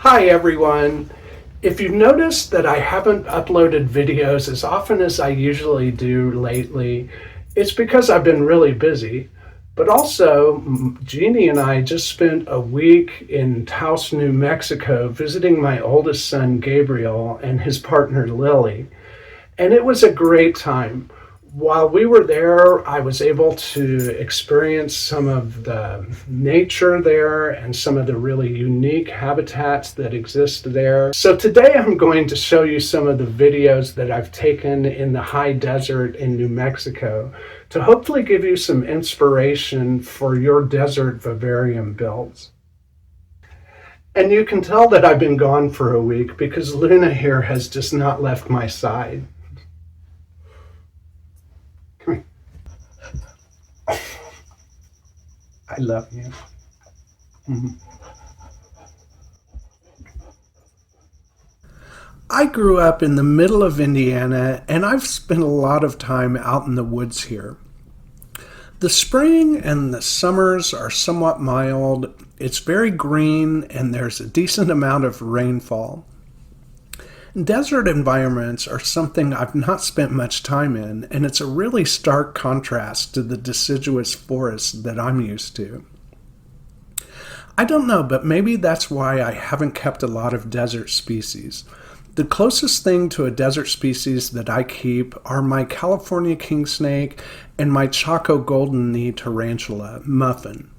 Hi everyone. If you've noticed that I haven't uploaded videos as often as I usually do lately, it's because I've been really busy. But also, Jeannie and I just spent a week in Touse, New Mexico, visiting my oldest son Gabriel and his partner Lily. And it was a great time. While we were there, I was able to experience some of the nature there and some of the really unique habitats that exist there. So today I'm going to show you some of the videos that I've taken in the high desert in New Mexico to hopefully give you some inspiration for your desert vivarium builds. And you can tell that I've been gone for a week because Luna here has just not left my side. I love you. I grew up in the middle of Indiana, and I've spent a lot of time out in the woods here. The spring and the summers are somewhat mild. It's very green, and there's a decent amount of rainfall. Desert environments are something I've not spent much time in, and it's a really stark contrast to the deciduous forests that I'm used to. I don't know, but maybe that's why I haven't kept a lot of desert species. The closest thing to a desert species that I keep are my California king snake and my Chaco golden knee tarantula, Muffin.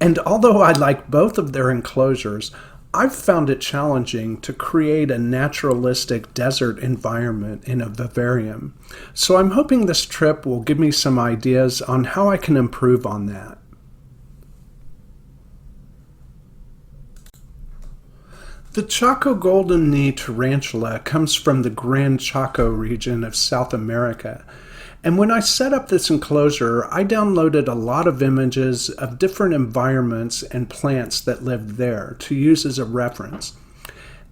And although I like both of their enclosures, I've found it challenging to create a naturalistic desert environment in a vivarium. So I'm hoping this trip will give me some ideas on how I can improve on that. The Chaco golden knee tarantula comes from the Grand Chaco region of South America. And when I set up this enclosure, I downloaded a lot of images of different environments and plants that lived there to use as a reference.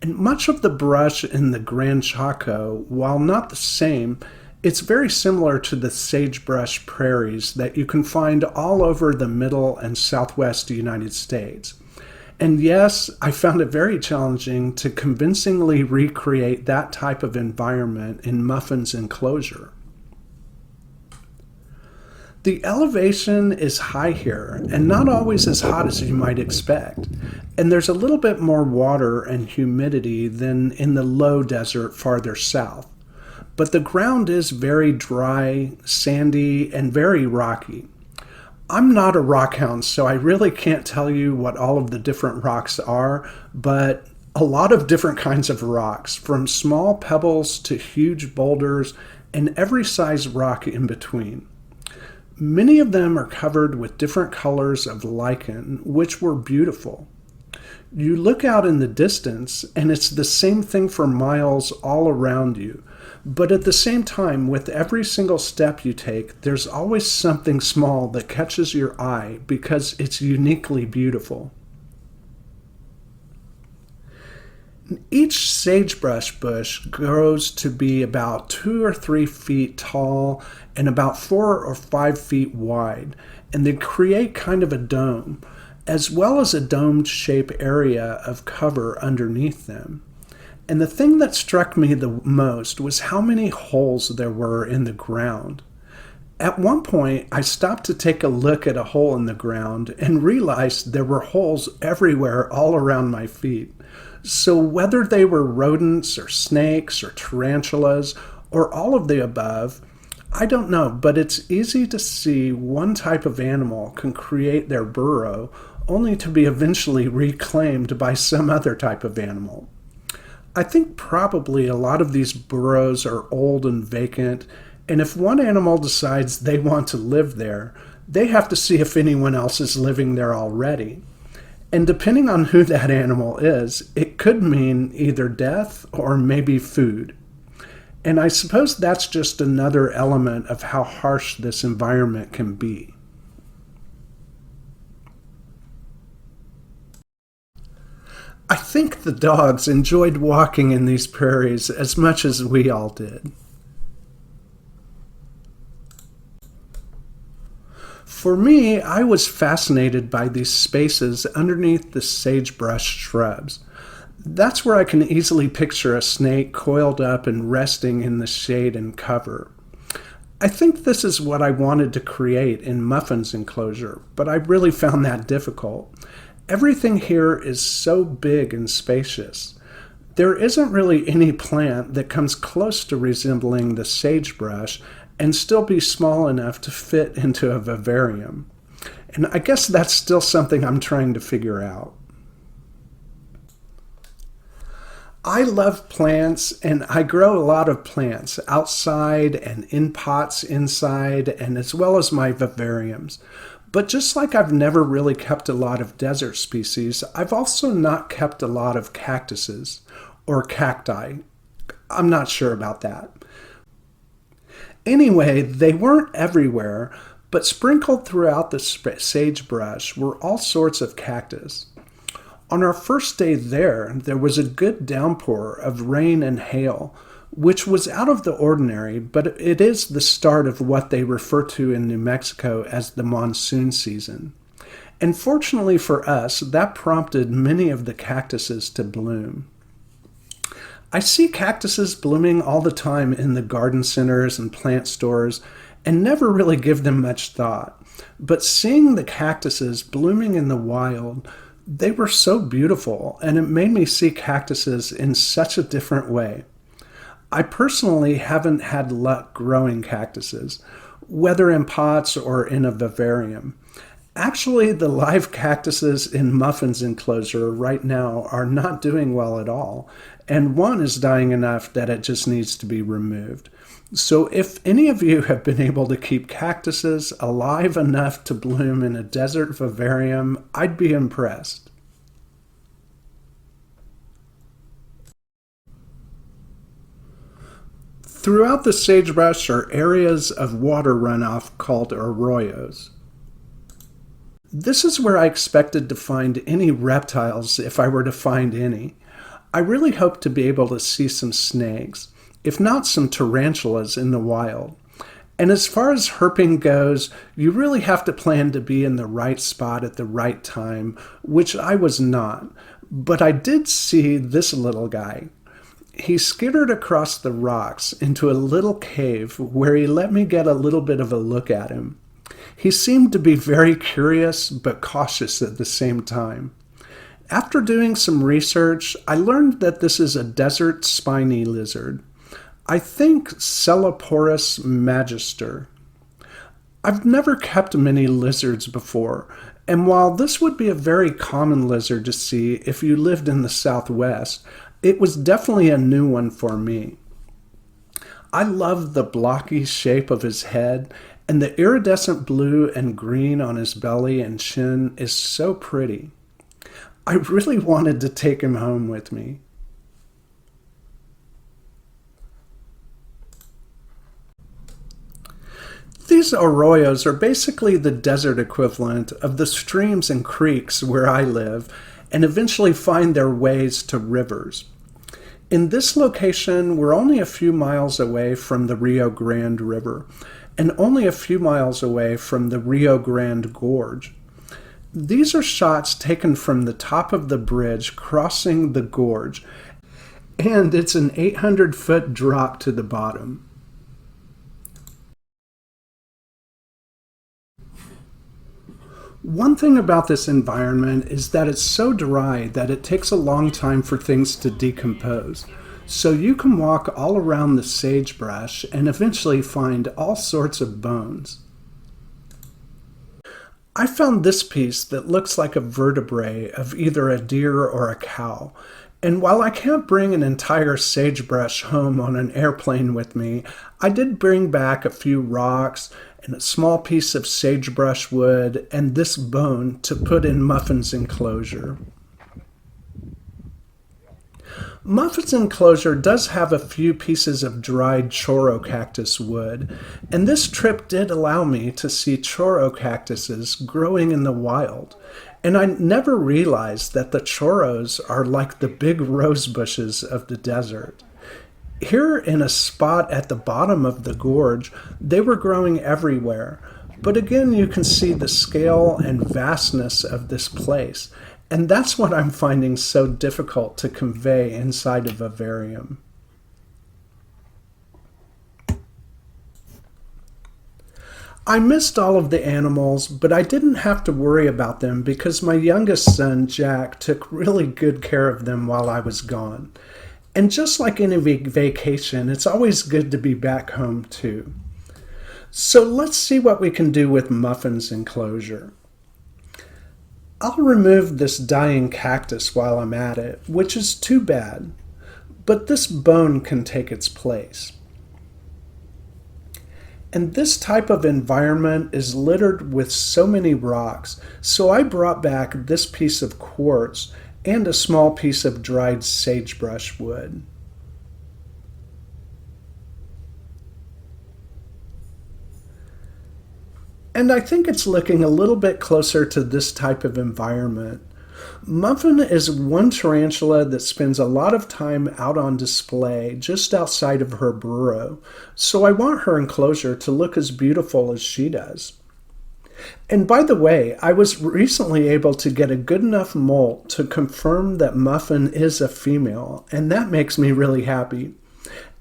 And much of the brush in the Grand Chaco, while not the same, it's very similar to the sagebrush prairies that you can find all over the middle and southwest United States. And yes, I found it very challenging to convincingly recreate that type of environment in Muffin's enclosure. The elevation is high here, and not always as hot as you might expect. And there's a little bit more water and humidity than in the low desert farther south. But the ground is very dry, sandy, and very rocky. I'm not a rock hound, so I really can't tell you what all of the different rocks are, but a lot of different kinds of rocks, from small pebbles to huge boulders, and every size rock in between. Many of them are covered with different colors of lichen, which were beautiful. You look out in the distance, and it's the same thing for miles all around you. But at the same time, with every single step you take, there's always something small that catches your eye because it's uniquely beautiful. Each sagebrush bush grows to be about 2 or 3 feet tall and about 4 or 5 feet wide, and they create kind of a dome, as well as a domed shape area of cover underneath them. And the thing that struck me the most was how many holes there were in the ground. At one point, I stopped to take a look at a hole in the ground and realized there were holes everywhere all around my feet. So whether they were rodents or snakes or tarantulas or all of the above, I don't know, but it's easy to see one type of animal can create their burrow only to be eventually reclaimed by some other type of animal. I think probably a lot of these burrows are old and vacant, and if one animal decides they want to live there, they have to see if anyone else is living there already. And depending on who that animal is, it could mean either death or maybe food. And I suppose that's just another element of how harsh this environment can be. I think the dogs enjoyed walking in these prairies as much as we all did. For me, I was fascinated by these spaces underneath the sagebrush shrubs. That's where I can easily picture a snake coiled up and resting in the shade and cover. I think this is what I wanted to create in Muffin's enclosure, but I really found that difficult. Everything here is so big and spacious. There isn't really any plant that comes close to resembling the sagebrush and still be small enough to fit into a vivarium. And I guess that's still something I'm trying to figure out. I love plants, and I grow a lot of plants outside and in pots inside, and as well as my vivariums. But just like I've never really kept a lot of desert species, I've also not kept a lot of cactuses or cacti. I'm not sure about that. Anyway, they weren't everywhere, but sprinkled throughout the sagebrush were all sorts of cactus. On our first day there was a good downpour of rain and hail, which was out of the ordinary, but it is the start of what they refer to in New Mexico as the monsoon season. And fortunately for us, that prompted many of the cactuses to bloom. I see cactuses blooming all the time in the garden centers and plant stores and never really give them much thought. But seeing the cactuses blooming in the wild, they were so beautiful, and it made me see cactuses in such a different way. I personally haven't had luck growing cactuses, whether in pots or in a vivarium. Actually, the live cactuses in Muffin's enclosure right now are not doing well at all, and one is dying enough that it just needs to be removed. So if any of you have been able to keep cactuses alive enough to bloom in a desert vivarium, I'd be impressed. Throughout the sagebrush are areas of water runoff called arroyos. This is where I expected to find any reptiles if I were to find any. I really hope to be able to see some snakes, if not some tarantulas in the wild. And as far as herping goes, you really have to plan to be in the right spot at the right time, which I was not. But I did see this little guy. He skittered across the rocks into a little cave where he let me get a little bit of a look at him. He seemed to be very curious but cautious at the same time. After doing some research, I learned that this is a desert spiny lizard. I think Celoporus magister. I've never kept many lizards before, and while this would be a very common lizard to see if you lived in the Southwest, it was definitely a new one for me. I love the blocky shape of his head, and the iridescent blue and green on his belly and chin is so pretty. I really wanted to take him home with me. These arroyos are basically the desert equivalent of the streams and creeks where I live, and eventually find their ways to rivers. In this location, we're only a few miles away from the Rio Grande River, and only a few miles away from the Rio Grande Gorge. These are shots taken from the top of the bridge crossing the gorge, and it's an 800-foot drop to the bottom. One thing about this environment is that it's so dry that it takes a long time for things to decompose. So you can walk all around the sagebrush and eventually find all sorts of bones. I found this piece that looks like a vertebrae of either a deer or a cow. And while I can't bring an entire sagebrush home on an airplane with me, I did bring back a few rocks and a small piece of sagebrush wood and this bone to put in Muffin's enclosure. Muffin's enclosure does have a few pieces of dried choro cactus wood, and this trip did allow me to see choro cactuses growing in the wild. And I never realized that the choros are like the big rose bushes of the desert. Here in a spot at the bottom of the gorge, they were growing everywhere. But again, you can see the scale and vastness of this place. And that's what I'm finding so difficult to convey inside a vivarium. I missed all of the animals, but I didn't have to worry about them because my youngest son, Jack, took really good care of them while I was gone. And just like any vacation, it's always good to be back home too. So let's see what we can do with Muffin's enclosure. I'll remove this dying cactus while I'm at it, which is too bad, but this bone can take its place. And this type of environment is littered with so many rocks, so I brought back this piece of quartz and a small piece of dried sagebrush wood. And I think it's looking a little bit closer to this type of environment. Muffin is one tarantula that spends a lot of time out on display just outside of her burrow, so I want her enclosure to look as beautiful as she does. And by the way, I was recently able to get a good enough molt to confirm that Muffin is a female, and that makes me really happy.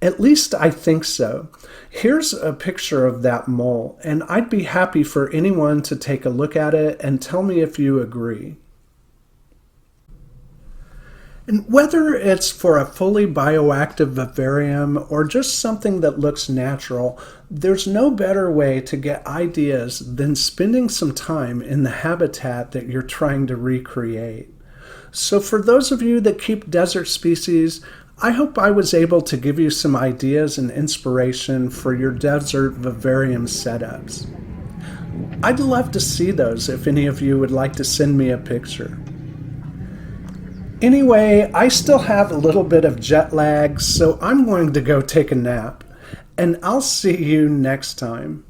At least I think so. Here's a picture of that mole, and I'd be happy for anyone to take a look at it and tell me if you agree. And whether it's for a fully bioactive vivarium or just something that looks natural, there's no better way to get ideas than spending some time in the habitat that you're trying to recreate. So for those of you that keep desert species, I hope I was able to give you some ideas and inspiration for your desert vivarium setups. I'd love to see those if any of you would like to send me a picture. Anyway, I still have a little bit of jet lag, so I'm going to go take a nap, and I'll see you next time.